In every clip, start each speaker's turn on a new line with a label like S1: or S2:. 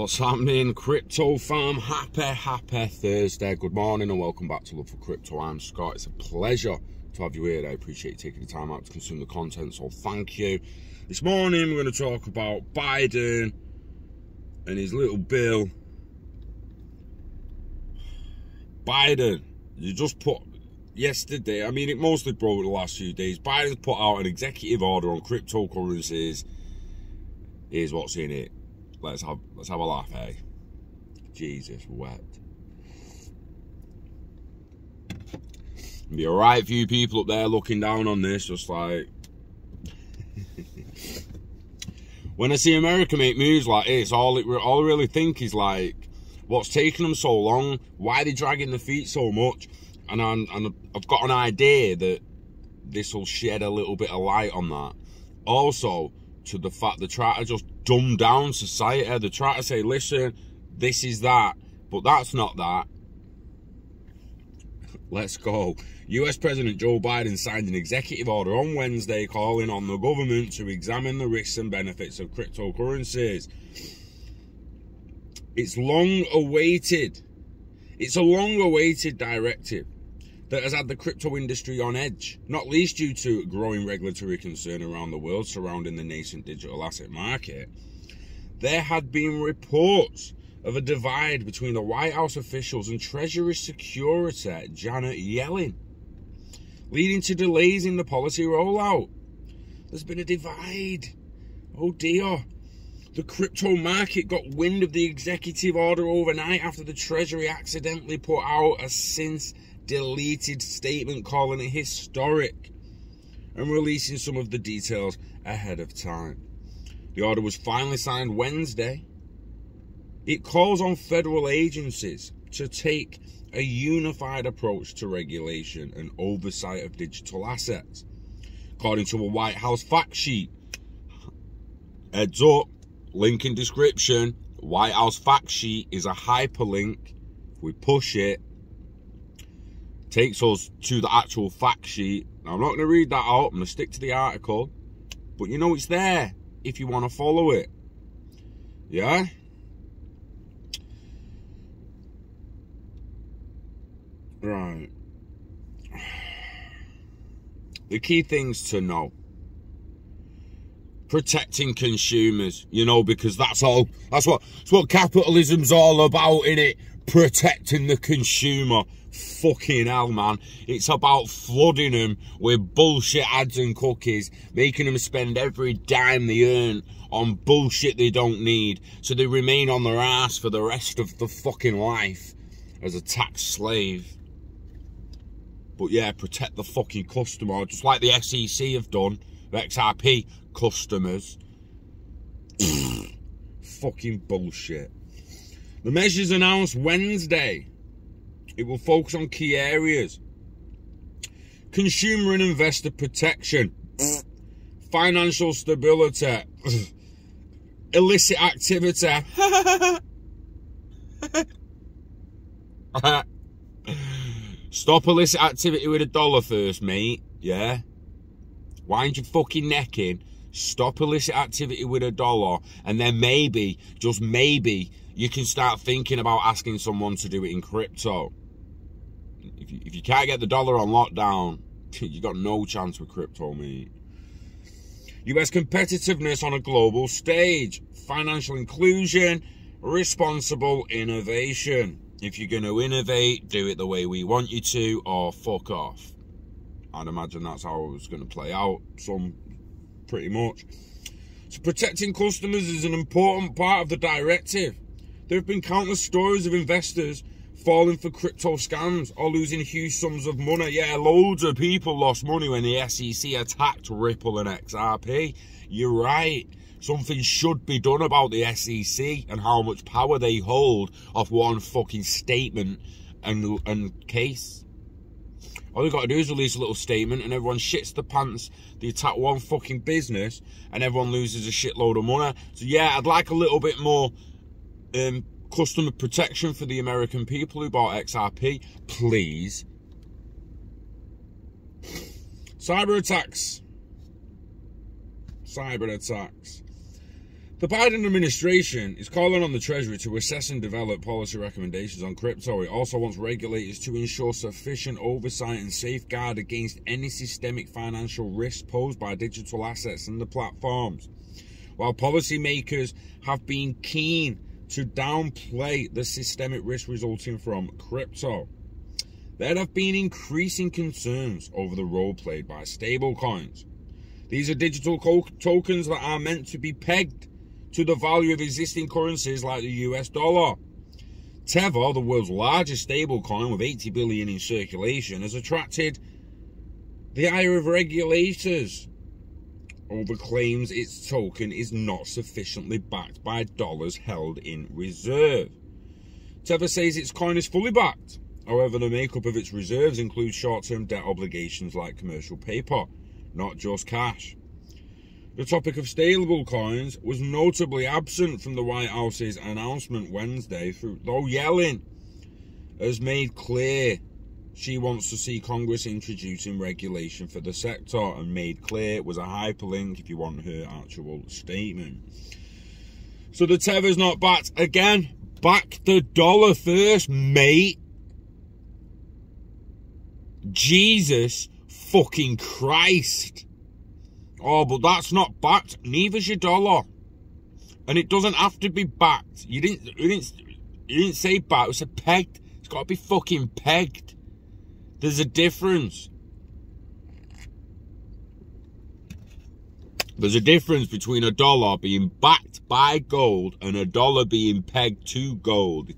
S1: What's happening, crypto fam? Happy Thursday. Good morning and welcome back to Love for Crypto. I'm Scott. It's a pleasure to have you here. I appreciate you taking the time out to consume the content, so thank you. This morning we're going to talk about Biden and his little bill. Biden, you just put yesterday, I mean it mostly broke the last few days. Biden's put out an executive order on cryptocurrencies. Here's what's in it. Let's have a laugh, eh? Jesus wept. Be a right few people up there looking down on this, just like when I see America make moves like this, all I really think is like, what's taking them so long? Why are they dragging their feet so much? And I've got an idea that this will shed a little bit of light on that. Also, to the fact they try to just dumb down society. They try to say, listen, this is that, but that's not that. Let's go. US President Joe Biden signed an executive order on Wednesday calling on the government to examine the risks and benefits of cryptocurrencies. It's a long-awaited directive that has had the crypto industry on edge, not least due to growing regulatory concern around the world surrounding the nascent digital asset market. There had been reports of a divide between the White House officials and Treasury Secretary Janet Yellen, leading to delays in the policy rollout. There's been a divide. Oh dear. The crypto market got wind of the executive order overnight after the Treasury accidentally put out a since-deleted statement calling it historic and releasing some of the details ahead of time. The order was finally signed Wednesday. It calls on federal agencies to take a unified approach to regulation and oversight of digital assets. According to a White House fact sheet, heads up, link in description, White House fact sheet is a hyperlink. If we push it, takes us to the actual fact sheet. Now, I'm not going to read that out, I'm going to stick to the article, but you know it's there if you want to follow it. Yeah? Right. The key things to know. Protecting consumers, you know, because that's what capitalism's all about, innit? Protecting the consumer. Fucking hell, man. It's about flooding them with bullshit ads and cookies, making them spend every dime they earn on bullshit they don't need, so they remain on their ass for the rest of the fucking life as a tax slave. But yeah, protect the fucking customer, just like the SEC have done, the XRP customers. Fucking bullshit. The measures announced Wednesday. It will focus on key areas: consumer and investor protection, financial stability, illicit activity. Stop illicit activity with $1 first, mate. Yeah? Wind your fucking neck in. Stop illicit activity with $1, and then maybe, just maybe, you can start thinking about asking someone to do it in crypto. If you can't get the dollar on lockdown, you got no chance with crypto, mate. US competitiveness on a global stage, financial inclusion, responsible innovation. If you're going to innovate, do it the way we want you to, or fuck off. I'd imagine that's how it was going to play out, pretty much. So protecting customers is an important part of the directive. There have been countless stories of investors falling for crypto scams or losing huge sums of money. Yeah, loads of people lost money when the SEC attacked Ripple and XRP. You're right. Something should be done about the SEC and how much power they hold off one fucking statement and case. All they got to do is release a little statement and everyone shits the pants. They attack one fucking business and everyone loses a shitload of money. So yeah, I'd like a little bit more customer protection for the American people who bought XRP, please. Cyber attacks. The Biden administration is calling on the Treasury to assess and develop policy recommendations on crypto. It also wants regulators to ensure sufficient oversight and safeguard against any systemic financial risk posed by digital assets and the platforms. While policymakers have been keen to downplay the systemic risk resulting from crypto, there have been increasing concerns over the role played by stablecoins. These are digital tokens that are meant to be pegged to the value of existing currencies like the US dollar. Tether, the world's largest stablecoin with 80 billion in circulation, has attracted the ire of regulators over claims its token is not sufficiently backed by dollars held in reserve. Tether says its coin is fully backed. However, the makeup of its reserves includes short-term debt obligations like commercial paper, not just cash. The topic of stablecoins was notably absent from the White House's announcement Wednesday, though Yellen has made clear she wants to see Congress introducing regulation for the sector, and made clear it was a hyperlink if you want her actual statement. So the Tether's not backed. Again, back the dollar first, mate. Jesus fucking Christ. Oh, but that's not backed. Neither's your dollar. And it doesn't have to be backed. You didn't say backed. It said pegged. It's got to be fucking pegged. There's a difference. There's a difference between a dollar being backed by gold and a dollar being pegged to gold.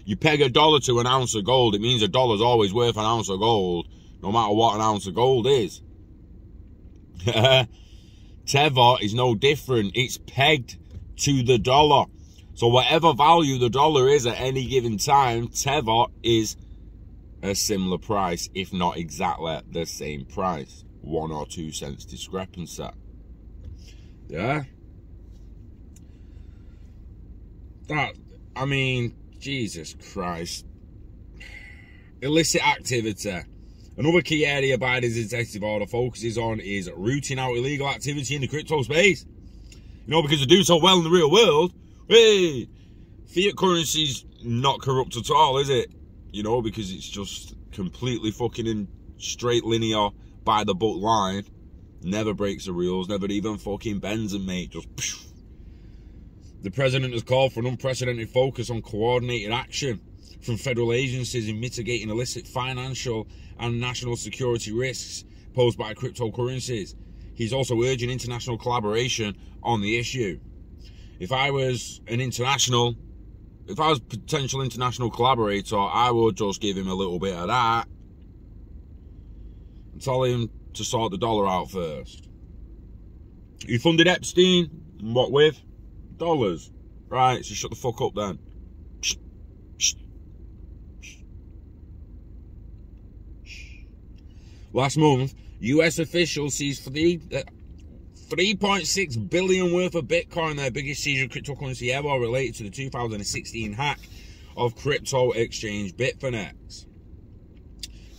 S1: You peg a dollar to an ounce of gold, it means a dollar's always worth an ounce of gold, no matter what an ounce of gold is. Tether is no different. It's pegged to the dollar. So whatever value the dollar is at any given time, Tether is a similar price, if not exactly the same price. 1 or 2 cents discrepancy. Yeah? I mean, Jesus Christ. Illicit activity. Another key area Biden's executive order focuses on is rooting out illegal activity in the crypto space. You know, because they do so well in the real world. Hey, fiat currency's not corrupt at all, is it? You know, because it's just completely fucking in straight linear, by the book line. Never breaks the rules, never even fucking bends them, mate. Just phew. The president has called for an unprecedented focus on coordinated action from federal agencies in mitigating illicit financial and national security risks posed by cryptocurrencies. He's also urging international collaboration on the issue. If I was a potential international collaborator, I would just give him a little bit of that and tell him to sort the dollar out first. You funded Epstein, what with? Dollars. Right, so shut the fuck up then. Last month, US officials seized 3.6 billion worth of Bitcoin, their biggest seizure of cryptocurrency ever, related to the 2016 hack of crypto exchange Bitfinex.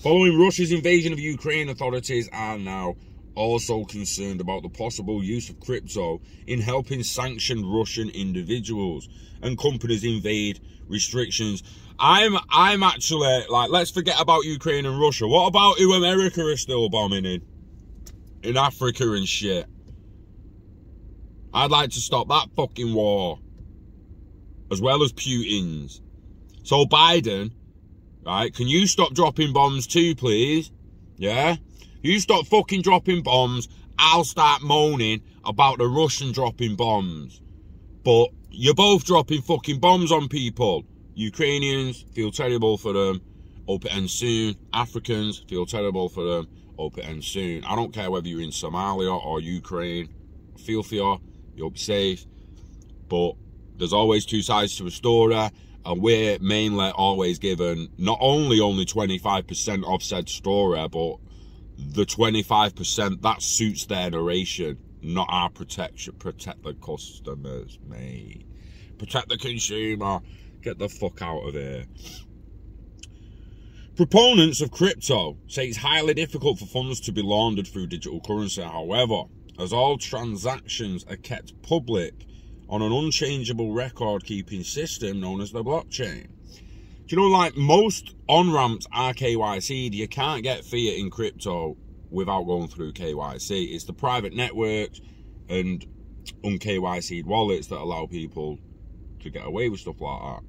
S1: Following Russia's invasion of Ukraine, authorities are now also concerned about the possible use of crypto in helping sanctioned Russian individuals and companies evade restrictions. I'm actually, like, let's forget about Ukraine and Russia. What about who America is still bombing in Africa and shit? I'd like to stop that fucking war, as well as Putin's. So Biden, right, can you stop dropping bombs too, please? Yeah? You stop fucking dropping bombs, I'll start moaning about the Russian dropping bombs. But you're both dropping fucking bombs on people. Ukrainians, feel terrible for them, hope it ends soon. Africans, feel terrible for them, hope it ends soon. I don't care whether you're in Somalia or Ukraine, feel for you, you'll be safe. But there's always two sides to a story, and we're mainly always given not only 25% of said story, but the 25% that suits their narration, not our protection. Protect the customers, mate. Protect the consumer. Get the fuck out of here. Proponents of crypto say it's highly difficult for funds to be laundered through digital currency. However, as all transactions are kept public on an unchangeable record-keeping system known as the blockchain. Do you know, like most on-ramps are KYC'd, you can't get fiat in crypto without going through KYC. It's the private networks and un-KYC'd wallets that allow people to get away with stuff like that.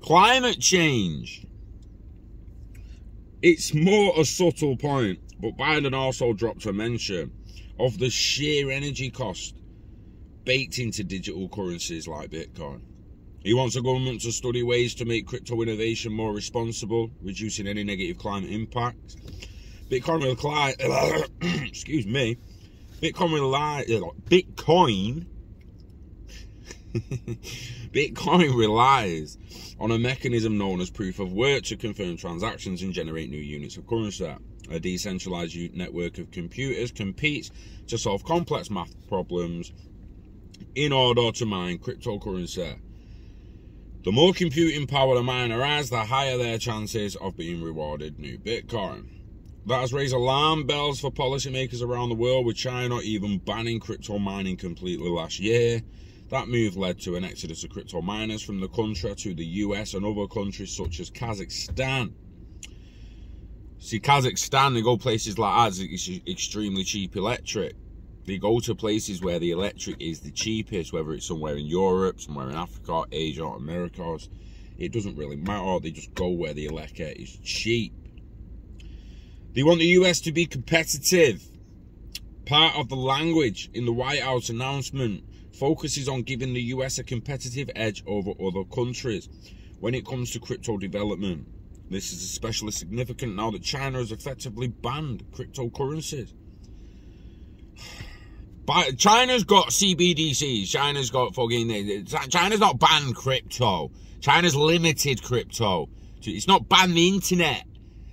S1: Climate change. It's more a subtle point, but Biden also dropped a mention of the sheer energy cost baked into digital currencies like Bitcoin. He wants the government to study ways to make crypto innovation more responsible, reducing any negative climate impacts. Bitcoin relies on a mechanism known as proof of work to confirm transactions and generate new units of currency. A decentralized network of computers competes to solve complex math problems in order to mine cryptocurrency. The more computing power a miner has, the higher their chances of being rewarded new Bitcoin. That has raised alarm bells for policymakers around the world, with China even banning crypto mining completely last year. That move led to an exodus of crypto miners from the country to the US and other countries such as Kazakhstan. See, Kazakhstan, they go places like that, it's extremely cheap electric. They go to places where the electric is the cheapest, whether it's somewhere in Europe, somewhere in Africa, Asia, or Americas. It doesn't really matter, they just go where the electric is cheap. They want the US to be competitive. Part of the language in the White House announcement focuses on giving the US a competitive edge over other countries when it comes to crypto development. This is especially significant now that China has effectively banned cryptocurrencies. But China's got CBDCs. China's not banned crypto. China's limited crypto. It's not banned the internet.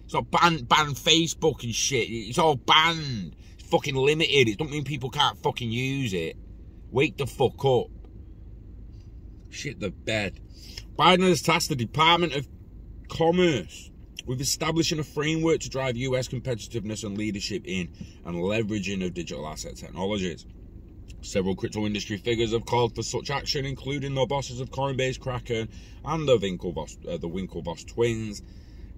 S1: It's not banned Facebook and shit. It's all banned. It's fucking limited. It don't mean people can't fucking use it. Wake the fuck up. Shit the bed. Biden has tasked the Department of Commerce with establishing a framework to drive US competitiveness and leadership in and leveraging of digital asset technologies. Several crypto industry figures have called for such action, including the bosses of Coinbase, Kraken, and the Winklevoss twins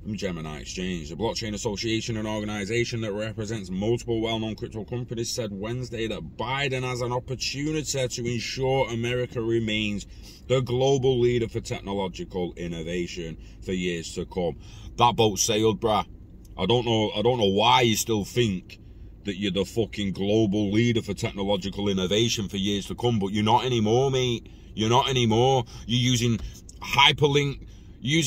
S1: from Gemini Exchange. The Blockchain Association, an organization that represents multiple well-known crypto companies, said Wednesday that Biden has an opportunity to ensure America remains the global leader for technological innovation for years to come. That boat sailed, bruh. I don't know why you still think that you're the fucking global leader for technological innovation for years to come, but you're not anymore, mate. You're not anymore. You're using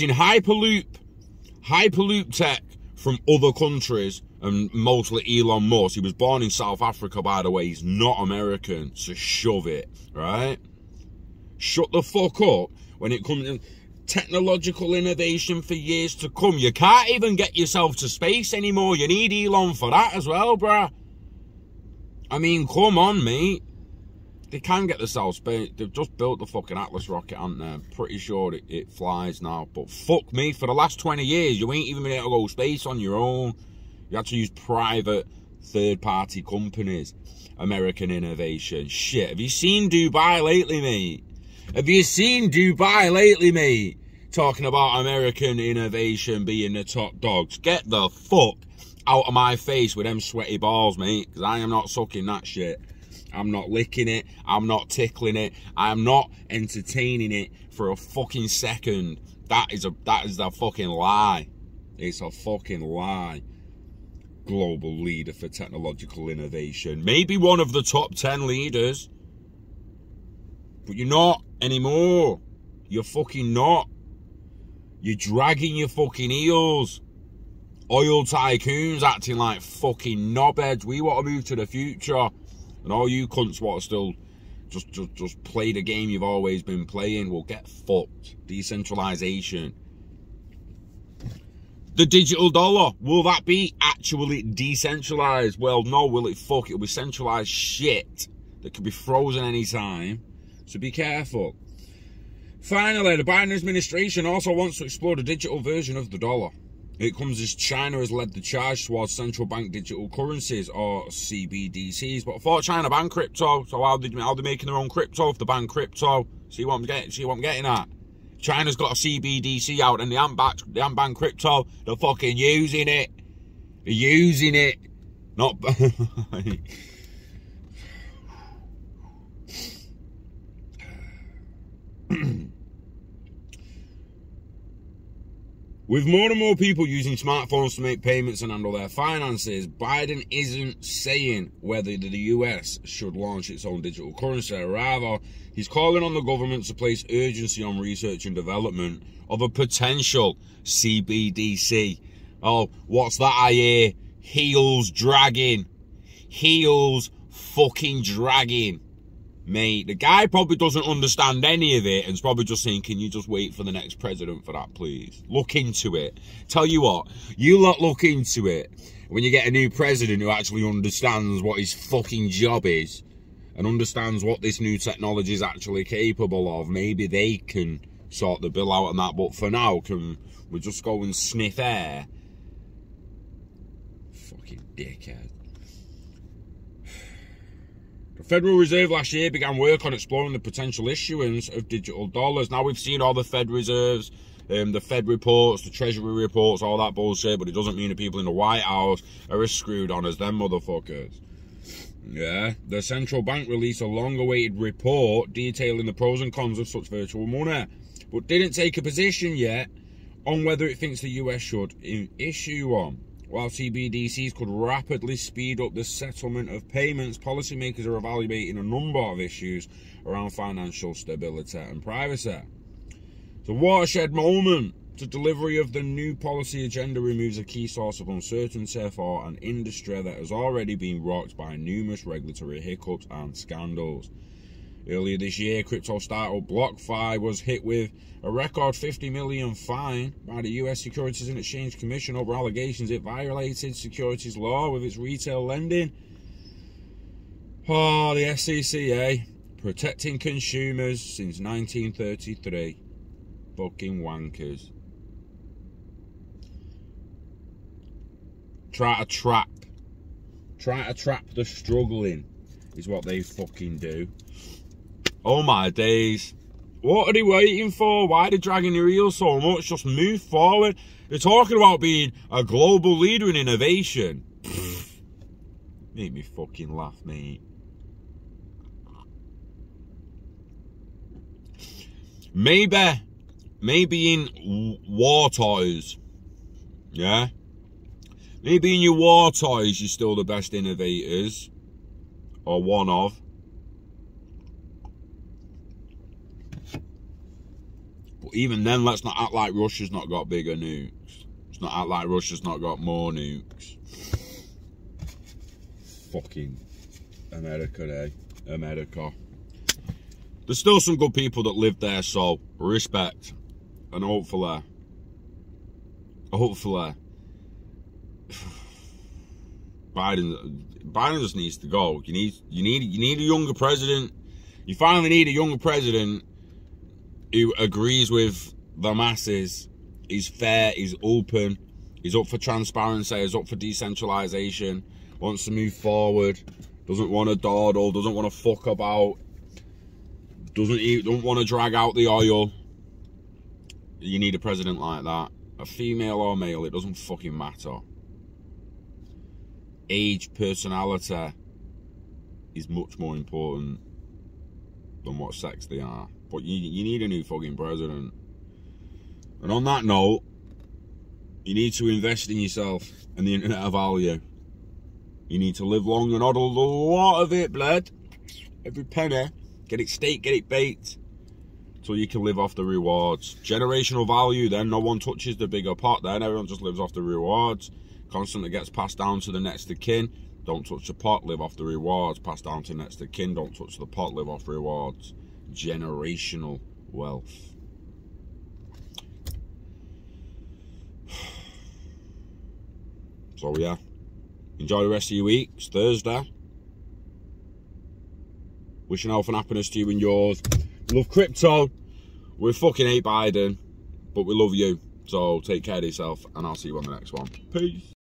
S1: Hyperloop tech from other countries, and mostly Elon Musk. He was born in South Africa, by the way. He's not American, so shove it, right? Shut the fuck up when it comes to technological innovation for years to come. You can't even get yourself to space anymore. You need Elon for that as well, bruh. I mean, come on, mate. They can get the South Space. They've just built the fucking Atlas rocket, aren't they? I'm pretty sure it flies now. But fuck me, for the last 20 years, you ain't even been able to go space on your own. You had to use private third-party companies. American innovation. Shit, have you seen Dubai lately, mate? Have you seen Dubai lately, mate? Talking about American innovation being the top dogs. Get the fuck out of my face with them sweaty balls, mate. Because I am not sucking that shit. I'm not licking it. I'm not tickling it. I'm not entertaining it for a fucking second. That is a fucking lie. It's a fucking lie. Global leader for technological innovation. Maybe one of the top 10 leaders. But you're not anymore. You're fucking not. You're dragging your fucking heels. Oil tycoons acting like fucking knobheads. We want to move to the future. And all you cunts want to still just play the game you've always been playing. Will get fucked. Decentralization. The digital dollar. Will that be actually decentralized? Well, no. Will it? Fuck. It'll be centralized shit that could be frozen anytime. So be careful. Finally, the Biden administration also wants to explore the digital version of the dollar. It comes as China has led the charge towards central bank digital currencies, or CBDCs. But I thought China banned crypto, so how they making their own crypto if they ban crypto? See what I'm getting at? China's got a CBDC out and they haven't banned crypto. They're fucking using it. They're using it. Not... With more and more people using smartphones to make payments and handle their finances, Biden isn't saying whether the US should launch its own digital currency. Rather, he's calling on the government to place urgency on research and development of a potential CBDC. Oh, what's that I hear? Heels dragging. Heels fucking dragging. Mate, the guy probably doesn't understand any of it and is probably just saying, can you just wait for the next president for that, please? Look into it. Tell you what, you lot look into it. When you get a new president who actually understands what his fucking job is and understands what this new technology is actually capable of, maybe they can sort the bill out on that. But for now, can we just go and sniff air? Fucking dickhead. The Federal Reserve last year began work on exploring the potential issuance of digital dollars. Now we've seen all the Fed reserves, the Fed reports, the Treasury reports, all that bullshit, but it doesn't mean the people in the White House are as screwed on as them motherfuckers. Yeah, the central bank released a long-awaited report detailing the pros and cons of such virtual money, but didn't take a position yet on whether it thinks the US should issue one. While CBDCs could rapidly speed up the settlement of payments, policymakers are evaluating a number of issues around financial stability and privacy. The watershed moment. The delivery of the new policy agenda removes a key source of uncertainty for an industry that has already been rocked by numerous regulatory hiccups and scandals. Earlier this year, crypto startup BlockFi was hit with a record $50 million fine by the US Securities and Exchange Commission over allegations it violated securities law with its retail lending. Oh, the SEC, eh? Protecting consumers since 1933. Fucking wankers. Try to trap the struggling is what they fucking do. Oh my days. What are they waiting for? Why are they dragging their heels so much? Just move forward. They're talking about being a global leader in innovation. Make me fucking laugh, mate. Maybe in war toys. Yeah? Maybe in your war toys you're still the best innovators. Or one of. But even then, let's not act like Russia's not got bigger nukes. Let's not act like Russia's not got more nukes. Fucking America, eh? America. There's still some good people that live there, so respect. And hopefully, Biden just needs to go. You need a younger president. You finally need a younger president who agrees with the masses. He's fair, he's open, he's up for transparency, he's up for decentralization, wants to move forward, doesn't want to dawdle, doesn't want to fuck about, don't want to drag out the oil. You need a president like that. A female or male, it doesn't fucking matter. Age, personality is much more important than what sex they are. But you need a new fucking president. And on that note, you need to invest in yourself and the internet of value. You need to live long and hodl a lot of it, blood. Every penny. Get it staked, get it baked. So you can live off the rewards. Generational value, then no one touches the bigger pot, then everyone just lives off the rewards. Constantly gets passed down to the next of kin. Don't touch the pot, live off the rewards. Pass down to the next of kin, don't touch the pot, live off rewards. Generational wealth. So yeah, enjoy the rest of your week. It's Thursday. Wishing health and happiness to you and yours. We love crypto. We fucking hate Biden, but we love you. So take care of yourself, and I'll see you on the next one. Peace.